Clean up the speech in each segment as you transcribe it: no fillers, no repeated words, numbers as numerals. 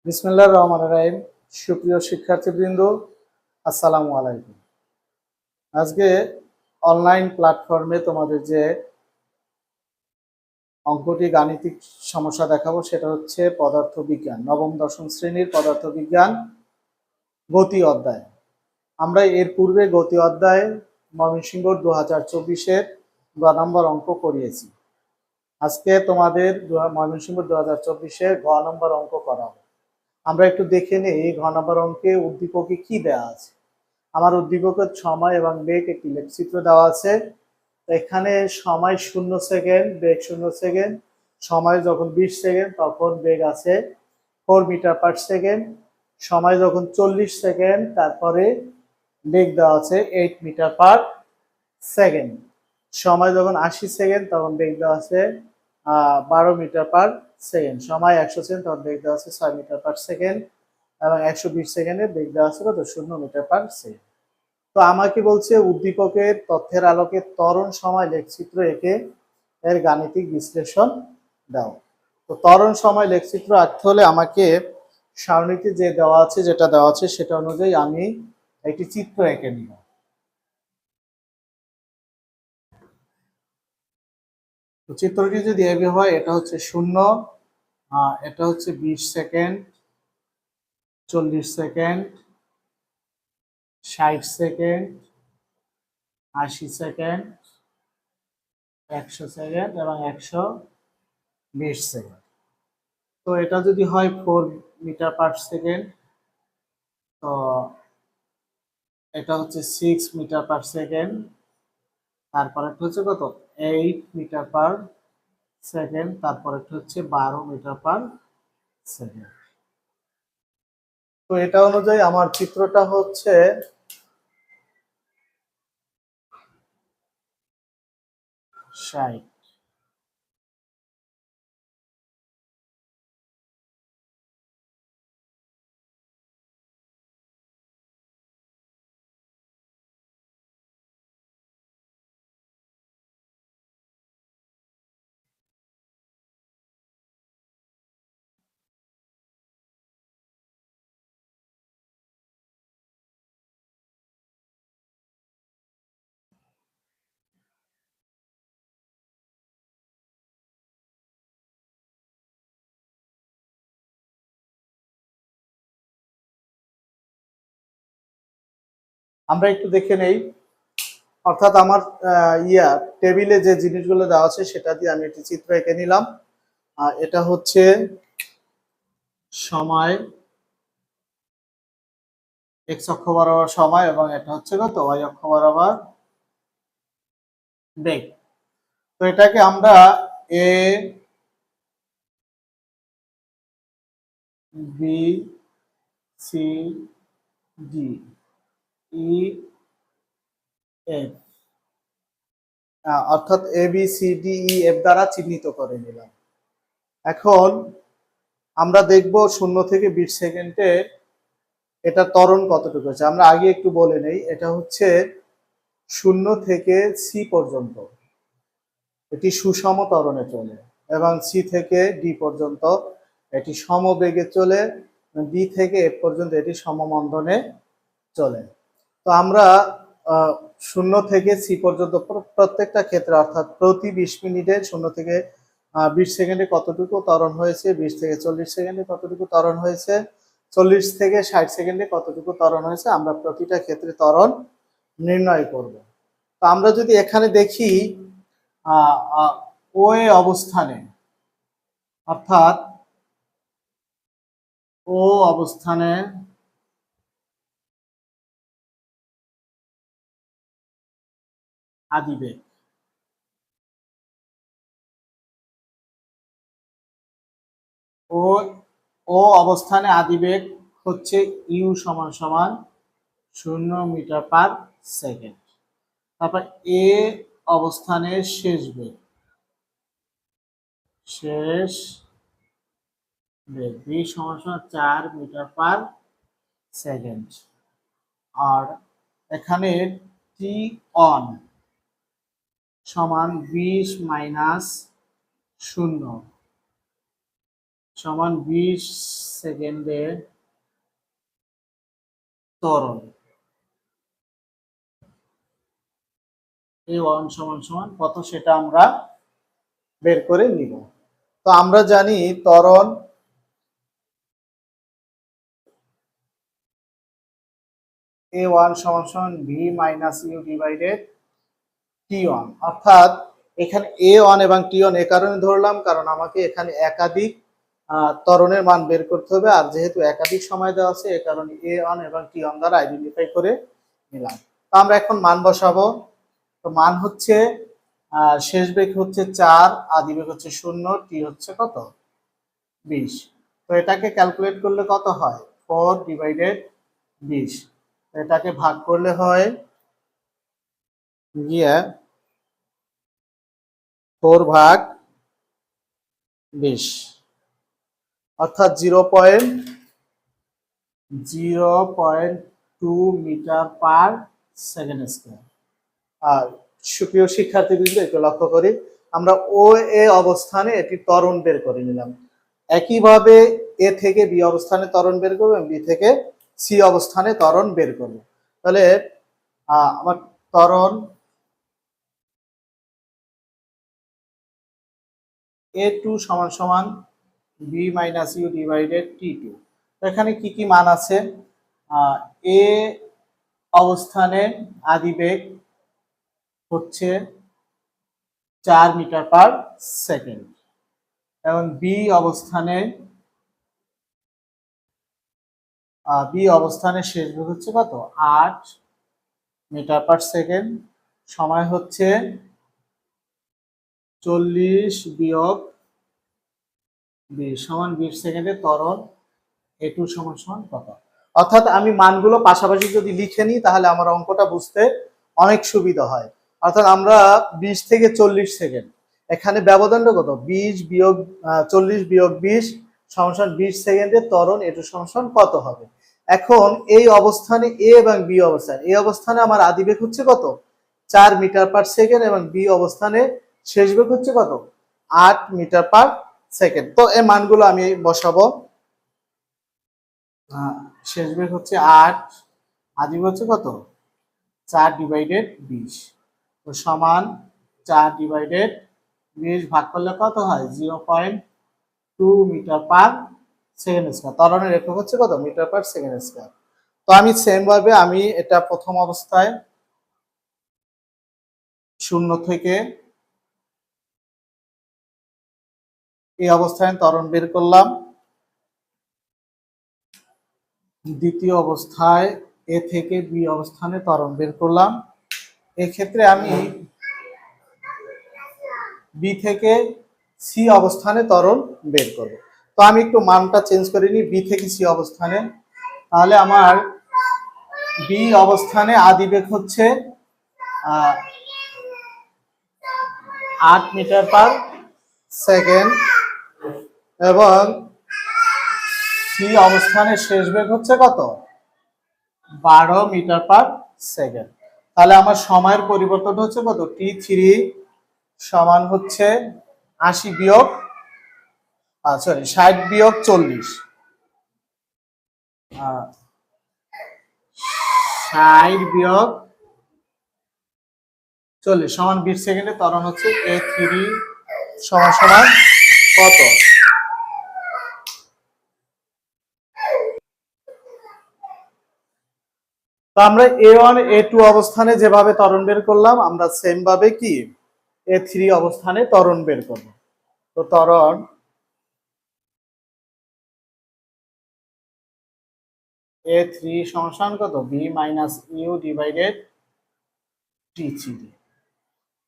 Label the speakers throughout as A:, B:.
A: বিসমিল্লাহির রহমানির রহিম। সুপ্রিয় শিক্ষার্থীবৃন্দ, আসসালামু আলাইকুম। আজকে অনলাইন প্ল্যাটফর্মে তোমাদের যে অঙ্কটি গাণিতিক সমস্যা দেখাবো সেটা হচ্ছে পদার্থবিজ্ঞান, নবম দশম শ্রেণীর পদার্থবিজ্ঞান গতি অধ্যায়। আমরা এর পূর্বে গতি অধ্যায়ে ময়মনসিংহ 2024-এর 2 নম্বর অঙ্ক করিয়েছি। আজকে তোমাদের ময়মনসিংহ 2024-এর ঘ নম্বর অঙ্ক করাবো। আমরা একটু দেখে নিই ঘ নম্বর অঙ্কে উদ্দীপকে কি দেওয়া আছে। আমার উদ্দীপকের সময় এবং বেগ একটি লেখচিত্র দেওয়া আছে। এখানে সময় 0 সেকেন্ড, বেগ 0 সেকেন্ড। সময় যখন 20 সেকেন্ড তখন বেগ আছে 4 মিটার পার সেকেন্ড। সময় যখন 40 সেকেন্ড তারপরে বেগ দেওয়া আছে 8 মিটার পার সেকেন্ড। সময় যখন 80 সেকেন্ড তখন বেগ দেওয়া আছে 12 মিটার পার সেকেন্ড। সময় 100 সেকেন্ড তখন বেগ দেওয়া আছে 6 মিটার পার সেকেন্ড এবং 120 সেকেন্ডে বেগ দেওয়া আছে কত 0 মিটার পার সেকেন্ড। তো আমাকে বলছে উদ্দীপকের তথ্যের আলোকে ত্বরণ সময় লেখচিত্র এঁকে এর গাণিতিক বিশ্লেষণ দাও। তো ত্বরণ সময় লেখচিত্র আঁকতে হলে আমাকে সারণীতে যে দেওয়া আছে, যেটা দেওয়া আছে সেটা অনুযায়ী আমি একটি চিত্র এঁকে নিব। তো চিত্রটি যদি এভাবে হয়, এটা হচ্ছে 0, এটা হচ্ছে 20 second, 40 second, 60 second, 80 second, 100 second এবং 120 সেকেন্ড। তো এটা যদি হয় 4 মিটার পার সেকেন্ড, তো এটা হচ্ছে 6 মিটার পার সেকেন্ড, তারপর একটা হচ্ছে কত 8 মিটার পার সেকেন্ড, তারপর একটা হচ্ছে 12 মিটার পার সেকেন্ড। তো এটা অনুযায়ী আমার চিত্রটা হচ্ছে ষাট। আমরা একটু দেখে নেই, অর্থাৎ আমার টেবিলে যে জিনিসগুলো দেওয়া আছে সেটা দিয়ে আমি একটি চিত্র এঁকে নিলাম। এটা হচ্ছে সময়, এক্স অক্ষ বরাবর সময়, এবং এটা হচ্ছে কত ওয়াই অক্ষ বরাবর বেগ। তো এটাকে আমরা A B C D E F, অর্থাৎ A B C D E F দ্বারা চিহ্নিত করে নিলাম। এখন আমরা দেখব 0 থেকে 20 সেকেন্ডে এটা ত্বরণ কতটুকু আছে। আমরা আগে একটু বলে নেই, এটা হচ্ছে 0 থেকে সি পর্যন্ত এটি সুষম ত্বরণে চলে, এবং সি থেকে ডি পর্যন্ত এটি সমবেগে চলে, ডি থেকে এফ পর্যন্ত এটি সমমন্দনে চলে। তো আমরা 0 থেকে সি পর্যন্ত প্রত্যেকটা ক্ষেত্রে, অর্থাৎ প্রতি 20 মিনিটে 0 থেকে 20 সেকেন্ডে কতটুকু ত্বরণ হয়েছে, 20 থেকে 40 সেকেন্ডে কতটুকু ত্বরণ হয়েছে, 40 থেকে 60 সেকেন্ডে কতটুকু ত্বরণ হয়েছে, আমরা প্রতিটা ক্ষেত্রে ত্বরণ নির্ণয় করব। তো আমরা যদি এখানে দেখি ও এ অবস্থানে, অর্থাৎ ও অবস্থানে আদিবেগ, ও ও অবস্থানে আদিবেগ হচ্ছে ইউ সমান সমান 0 মিটার পার সেকেন্ড। তারপর এ অবস্থানে শেষ বেগ, শেষ বেগ বি সমান সমান 4 মিটার পার সেকেন্ড। আর এখানে টি অন সমান 20 মাইনাস 0 সমান 20 সেকেন্ডে ত্বরণ a1 সমান সমান কত সেটা আমরা বের করে নিব। তো আমরা জানি ত্বরণ a1 সমান সমান v minus U divided t1, অর্থাৎ এখানে a1 এবং t1 এ কারণে ধরলাম কারণ আমাকে এখানে একাধিক ত্বরণের মান বের করতে হবে, আর যেহেতু একাধিক সময় দেওয়া আছে এ কারণে a1 এবং t1 দ্বারা আইডেন্টিফাই করে নিলাম। তো আমরা এখন মান বসাবো। তো মান হচ্ছে শেষ বেগ হচ্ছে 4, আদি বেগ হচ্ছে 0, টি হচ্ছে কত 20। তো এটাকে ক্যালকুলেট করলে কত হয় 4 ডিভাইডেড 20। এটাকে ভাগ করলে হয় গিয়ে 4 ভাগ 20, অর্থাৎ 0.2 মিটার পার সেকেন্ড স্কয়ার। আর সুপ্রিয় শিক্ষার্থীবৃন্দ একটু লক্ষ্য করি, আমরা ও এ অবস্থানে এটি ত্বরণ বের করে নিলাম। একইভাবে এ থেকে বি অবস্থানে ত্বরণ বের করবো এবং বি থেকে সি অবস্থানে ত্বরণ বের করবো। তাহলে আমার ত্বরণ A2 সমান সমান b minus U divided t2। এখানে কি কি মান আছে, এ অবস্থানে আদিবেগ হচ্ছে 4 মিটার পার সেকেন্ড এবং বি অবস্থানে শেষ বেগ হচ্ছে কত 8 মিটার পার সেকেন্ড। সময় হচ্ছে 40 বিয়োগ 20 সমান 20 সেকেন্ডে ত্বরণ A2 সমান সমান কত। অর্থাৎ আমি মানগুলো পাশাপাশি যদি লিখে নিই তাহলে আমার অঙ্কটা বুঝতে অনেক সুবিধা হয়। অর্থাৎ আমরা 20 থেকে 40 সেকেন্ড, এখানে ব্যবধানটা কত 20 বিয়োগ 40 বিয়োগ 20 সমান সমান 20 সেকেন্ডে ত্বরণ A2 সমান সমান কত হবে। এখন এই অবস্থানে এ এবং বি অবস্থানে, এই অবস্থানে আমার আদিবেগ হচ্ছে কত 4 মিটার পার সেকেন্ড এবং বি অবস্থানে শেষ বেগ হচ্ছে কত 8 মিটার পার সেকেন্ড। তো এই মানগুলো আমি বসাবো। শেষ বেগ হচ্ছে 8, আদিবেগ হচ্ছে কত 4 ডিভাইডেড 20, তো সমান 4 ডিভাইডেড 20 ভাগ করলে কত হয় 0.2 মিটার পার সেকেন্ড স্কয়ার। ত্বরণের একক হচ্ছে কত মিটার পার সেকেন্ড স্কয়ার। তো আমি সেম ভাবে আমি এটা প্রথম অবস্থায় 0 থেকে এই অবস্থায় ত্বরণ বের করলাম, দ্বিতীয় অবস্থায় এ থেকে বি অবস্থানে ত্বরণ বের করলাম। এক্ষেত্রে আমি বি থেকে সি অবস্থানে ত্বরণ বের করব। তো আমি একটু মানটা চেঞ্জ করে নিই বি থেকে সি অবস্থানে। তাহলে আমার বি অবস্থানে আদিবেগ হচ্ছে 8 মিটার পার সেকেন্ড এবং সি অবস্থানে শেষ বেগ হচ্ছে কত 12 মিটার পার সেকেন্ড। তাহলে আমার সময়ের পরিবর্তন হচ্ছে কত t3 সমান হচ্ছে 80 বিয়োগ 60 বিয়োগ 40, 60 বিয়োগ 40 সমান 20 সেকেন্ডে ত্বরণ হচ্ছে A3 সমান সমান কত। তো আমরা A1 A2 অবস্থানে যেভাবে ত্বরণ বের করলাম আমরা সেম ভাবে কি A3 অবস্থানে ত্বরণ বের করব। তো ত্বরণ A3 সমান কত b minus U divided t3।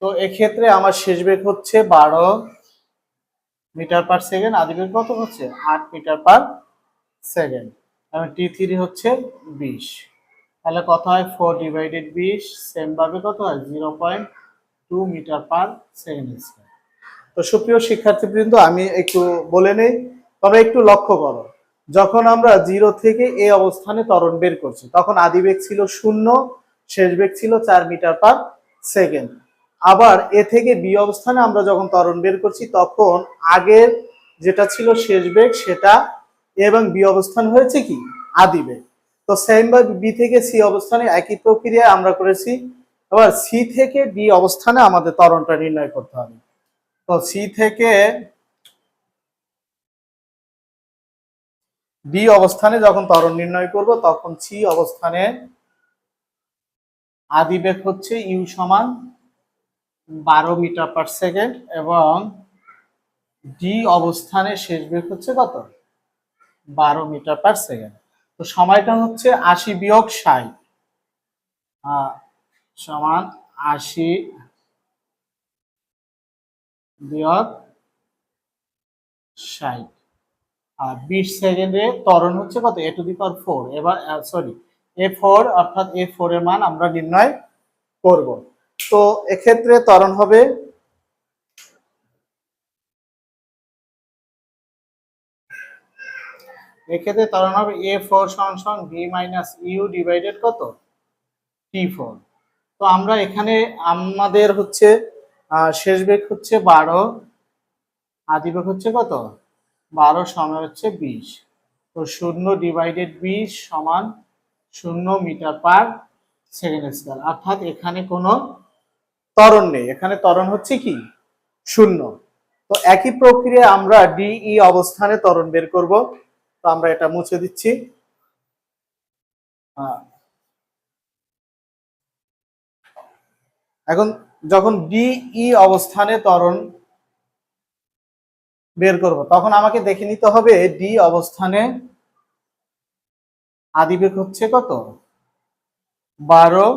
A: তো এক্ষেত্রে আমার শেষ বেগ হচ্ছে 12 মিটার পার সেকেন্ড, আদিবেগ কত হচ্ছে 8 মিটার পার সেকেন্ড এবং t3 হচ্ছে 20। তাহলে কত হয় 4 ডিভাইডেড 20, সেম ভাবে কত হয় 0.2 মিটার পার সেকেন্ড স্কয়ার। তো সুপ্রিয় শিক্ষার্থীবৃন্দ আমি একটু বলে নেই, তবে একটু লক্ষ্য করো, যখন আমরা 0 থেকে এ অবস্থানে ত্বরণ বের করছি তখন আদিবেগ ছিল 0, শেষ বেগ ছিল 4 মিটার পার সেকেন্ড। আবার এ থেকে বি অবস্থানে আমরা যখন ত্বরণ বের করছি তখন আগের যেটা ছিল শেষ বেগ সেটা এবং বি অবস্থান হয়েছে কি আদি বেগ। তো সেম ভাবে বি থেকে সি অবস্থানে একই প্রক্রিয়ায় আমরা করেছি। এবার সি থেকে ডি অবস্থানে আমাদের ত্বরণটা নির্ণয় করতে হবে। তো সি থেকে ডি অবস্থানে যখন ত্বরণ নির্ণয় করব তখন সি অবস্থানে আদি বেগ হচ্ছে ইউ সমান 12 মিটার পার সেকেন্ড এবং ডি অবস্থানে শেষ বেগ হচ্ছে কত 12 মিটার পার সেকেন্ড। তো সময়টা হচ্ছে 80 বিয়োগ 60 সমান 80 বিয়োগ 60 আর 20 সেকেন্ডে ত্বরণ হচ্ছে কত এ টু দি পাওয়ার 4। এবার সরি A4 অর্থাৎ A4 এর মান আমরা নির্ণয় করব। তো এক্ষেত্রে ত্বরণ হবে A4 সমান V মাইনাস ইউ ডিভাইডেড কত T4। তো আমরা এখানে আমাদের হচ্ছে শেষ বেগ হচ্ছে 12, আদি বেগ হচ্ছে কত 12, সময় হচ্ছে 20। তো 0 ডিভাইডেড 20 সমান 0 মিটার পার সেকেন্ড স্কয়ার, অর্থাৎ এখানে কোনো ত্বরণ নেই, এখানে ত্বরণ হচ্ছে কি 0। তো একই প্রক্রিয়ায় আমরা ডিই অবস্থানে ত্বরণ বের করব। তো আমরা এটা মুছে দিচ্ছি। এখন যখন ডিই অবস্থানে ত্বরণ বের করব তখন আমাকে দেখে নিতে হবে ডি অবস্থানে আদিবেগ হচ্ছে কত 12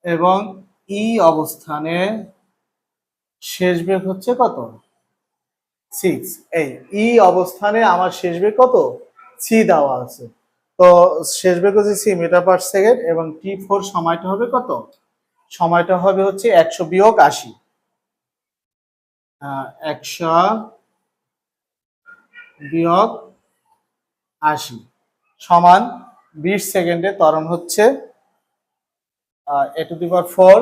A: এবং ই অবস্থানে শেষ বেগ হচ্ছে কত 6। এই ই অবস্থানে আমার শেষ বেগ কত সি দেওয়া আছে। তো শেষ বেগ হচ্ছে সি মিটার পার সেকেন্ড এবং T4 সময়টা হবে কত সময়টা হবে হচ্ছে 100 বিয়োগ 80। 100 বিয়োগ 80 সমান 20 সেকেন্ডে ত্বরণ হচ্ছে এ টু দি পাওয়ার 4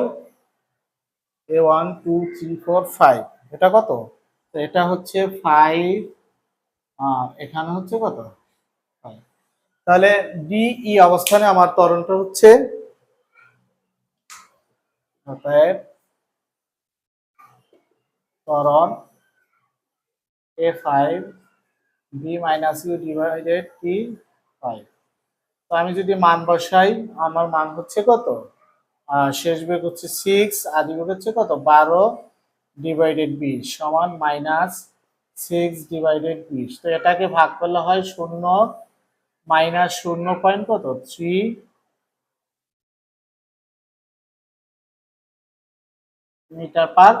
A: A1 2 3 4 5। এটা কত তো এটা হচ্ছে 5, এখানে হচ্ছে কত 5। তাহলে ডিই অবস্থানে আমার ত্বরণটা হচ্ছে অতএব ত্বরণ A5 B minus U divided T5। তো আমি যদি মান বসাই আমার মান হচ্ছে কত শেষ বেগ হচ্ছে 6, আদি বেগ হচ্ছে কত 12 ডিভাইডেড 20 সমান মাইনাস 6 ডিভাইডেড 20। তো এটাকে ভাগ করলে হয় 0 মাইনাস 0 পয়েন্ট কত 3 মিটার পার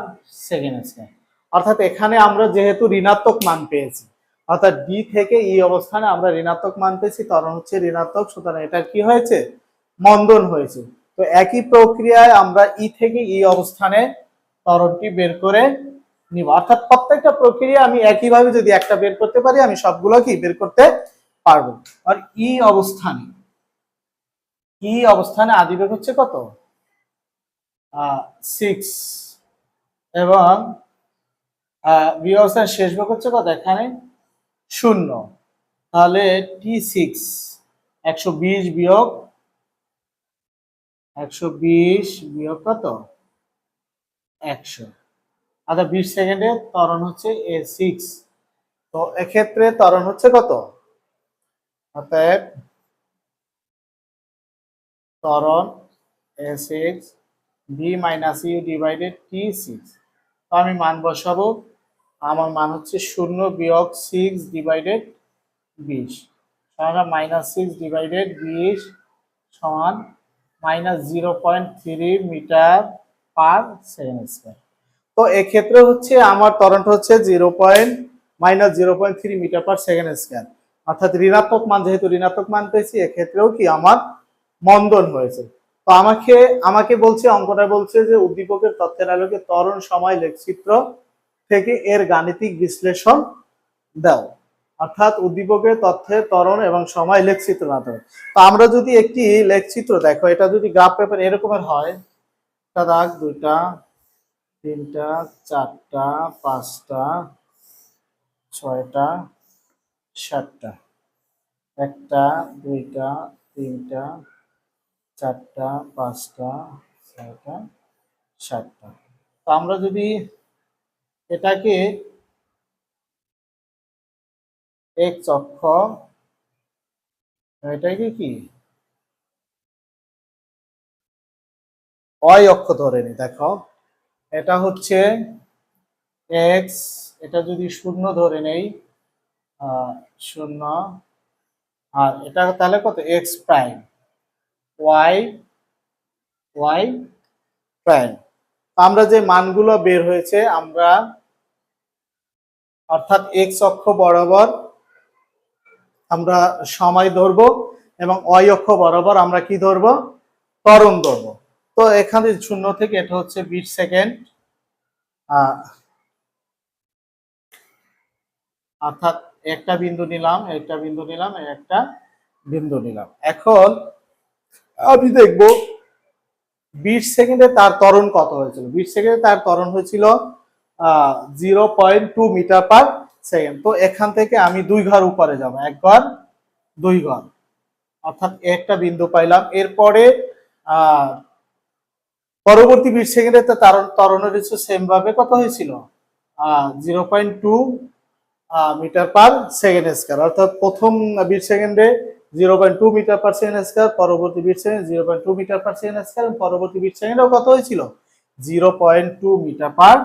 A: সেকেন্ড স্কয়ার। অর্থাৎ এখানে আমরা যেহেতু ঋণাত্মক মান পেয়েছি, অর্থাৎ ডি থেকে ই অবস্থানে আমরা ঋণাত্মক মান পেয়েছি, ত্বরণ হচ্ছে ঋণাত্মক, সুতরাং এটা কি হয়েছে মন্দন হয়েছে। তো একই প্রক্রিয়ায় আমরা ই থেকে ই অবস্থানে ত্বরণটি বের করে নিব। অর্থাৎ প্রত্যেকটা প্রক্রিয়া আমি একইভাবে যদি একটা বের করতে পারি আমি সবগুলো কি বের করতে পারবো। আর ই অবস্থানে আদিবেগ হচ্ছে কত 6 এবং বি অবস্থানের শেষ বেগ হচ্ছে কত এখানে 0। তাহলে T6 120 বিয়োগ 120 বিয়োগ কত 100, অর্থাৎ 20 সেকেন্ডে ত্বরণ হচ্ছে A6। তো এক্ষেত্রে ত্বরণ হচ্ছে কত অতএব ত্বরণ A6 B minus U divided T6। তো আমি মান বসাবো, আমার মান হচ্ছে 0 বিয়োগ 6 ডিভাইডেড 20 সমান মাইনাস 6 ডিভাইডেড 20 সমান minus 0.3 metre per second square. তো এক্ষেত্রে হচ্ছে আমার ত্বরণটা হচ্ছে -0.3 মিটার পার সেকেন্ড স্কয়ার, অর্থাৎ ঋণাত্মক মান, যেহেতু ঋণাত্মক মান পেয়েছি এক্ষেত্রেও কি আমার মন্দন হয়েছে। তো আমাকে বলছে, অঙ্কটা বলছে যে উদ্দীপকের তথ্যের আলোকে ত্বরণ সময় লেখচিত্র থেকে এর গাণিতিক বিশ্লেষণ দাও। অর্থাৎ উদ্দীপকের তথ্যের ত্বরণ এবং সময় লেখচিত্র না দেয়। তো আমরা যদি একটি লেখচিত্র দেখো, এটা যদি গ্রাফ পেপার এরকমের হয়, একটা দাগ, দুইটা, তিনটা, চারটা, পাঁচটা, ছয়টা, সাতটা, একটা, দুইটা, তিনটা, চারটা, পাঁচটা, ছয়টা, সাতটা। তো আমরা যদি এটাকে এক্স অক্ষ, এটাকে কি ওয়াই অক্ষ ধরে নি, দেখো এটা হচ্ছে এক্স, এটা যদি শূন্য ধরে নেই, শূন্য, আর এটা তাহলে কত X prime, Y, Y prime. আমরা যে মানগুলো বের হয়েছে আমরা অর্থাৎ এক্স অক্ষ বরাবর আমরা সময় ধরবো এবং ওয়াই অক্ষ বরাবর আমরা কি ধরবো, ত্বরণ ধরবো। তো এখানে শূন্য থেকে এটা হচ্ছে 20 সেকেন্ড, অর্থাৎ একটা বিন্দু নিলাম, একটা বিন্দু নিলাম, একটা বিন্দু নিলাম। এখন আমি দেখব 20 সেকেন্ডে তার ত্বরণ কত হয়েছিল। 20 সেকেন্ডে তার ত্বরণ হয়েছিল 0.2 মিটার পার সেকেন্ড। তো এখান থেকে আমি 2 ঘর উপরে যাব, 1 ঘর 2 ঘর, অর্থাৎ একটা বিন্দু পাইলাম। এরপরে পরবর্তী 20 সেকেন্ডে তার ত্বরণের হচ্ছে সেম ভাবে কত হয়েছিল, 0.2 মিটার পার সেকেন্ড স্কয়ার, অর্থাৎ প্রথম 20 সেকেন্ডে 0.2 মিটার পার সেকেন্ড স্কয়ার, পরবর্তী 20 second 0.2 metre per second square, পরবর্তী 20 সেকেন্ডেও কত হয়েছিল 0.2 মিটার পার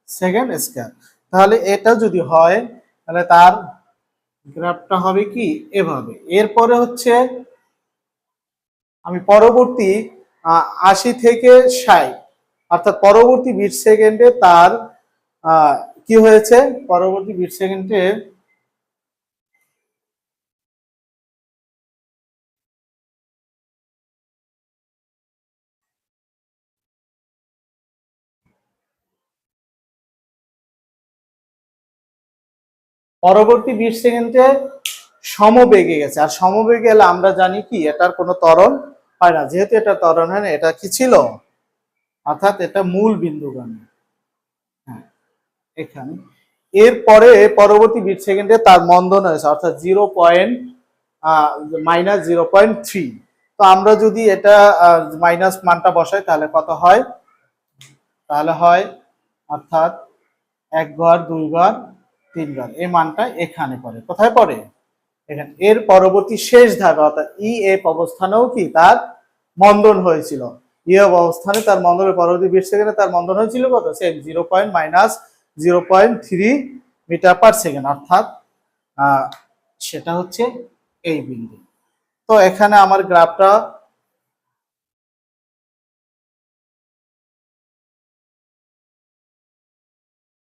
A: সেকেন্ড স্কয়ার। তাহলে এটা যদি হয় তাহলে তার গ্রাফটা হবে কি এভাবে। এরপরে হচ্ছে আমি পরবর্তী 80 থেকে 60, অর্থাৎ পরবর্তী 20 সেকেন্ডে তার কি হয়েছে, পরবর্তী 20 সেকেন্ডে পরবর্তী 20 সেকেন্ডে সমবেগে গেছে। আর সমবেগে গেলে আমরা জানি কি এটার কোনো ত্বরণ হয় না, যেহেতু এটা ত্বরণ হয় না, এটা কি ছিল, অর্থাৎ এটা মূল বিন্দুগামী। হ্যাঁ, এখানে এরপরে পরবর্তী 20 সেকেন্ডে তার মন্দন হয়েছে, অর্থাৎ -0.3। তো আমরা যদি এটা মাইনাস মানটা বসাই তাহলে কত হয়, তাহলে হয় অর্থাৎ 1 ঘর 2 ঘর 3 ঘর, এই মানটা এখানে পড়ে। কোথায় পড়ে, এখানে। এর পরবর্তী শেষ ধাপে অর্থাৎ ই এফ অবস্থানেও কি তার মন্দন হয়েছিল। ই এফ অবস্থানে তার মন্দনের পরবর্তী 20 সেকেন্ডে তার মন্দন হয়েছিল কত, সেম 0.-0.3 মিটার পার সেকেন্ড, অর্থাৎ সেটা হচ্ছে এই বিন্দু। তো এখানে আমার গ্রাফটা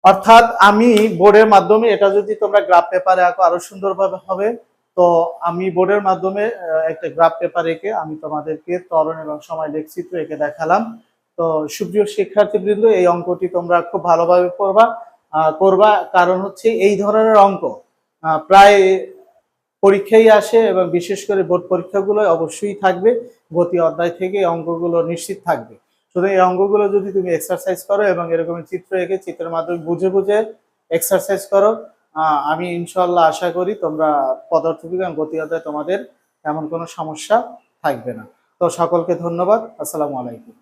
A: অর্থাৎ আমি বোর্ডের মাধ্যমে, এটা যদি তোমরা গ্রাফ পেপারে আঁকো আরো সুন্দরভাবে হবে। তো আমি বোর্ডের মাধ্যমে একটা গ্রাফ পেপার এঁকে আমি তোমাদেরকে ত্বরণ এবং সময় লেখচিত্র এঁকে দেখালাম। তো সুপ্রিয় শিক্ষার্থীবৃন্দ, এই অঙ্কটি তোমরা খুব ভালোভাবে করবা, কারণ হচ্ছে এই ধরনের অঙ্ক প্রায় পরীক্ষায় আসে এবং বিশেষ করে বোর্ড পরীক্ষাগুলো অবশ্যই থাকবে। গতি অধ্যায় থেকে এই অঙ্কগুলো নিশ্চিত থাকবে। শুধু এই অঙ্কগুলো যদি তুমি এক্সারসাইজ করো এবং এরকম চিত্র এঁকে চিত্রের মাধ্যমে বুঝে বুঝে এক্সারসাইজ করো, আমি ইনশাল্লাহ আশা করি তোমরা পদার্থবিজ্ঞান গতি অধ্যায় তোমাদের এমন কোনো সমস্যা থাকবে না। তো সকলকে ধন্যবাদ। আসসালামু আলাইকুম।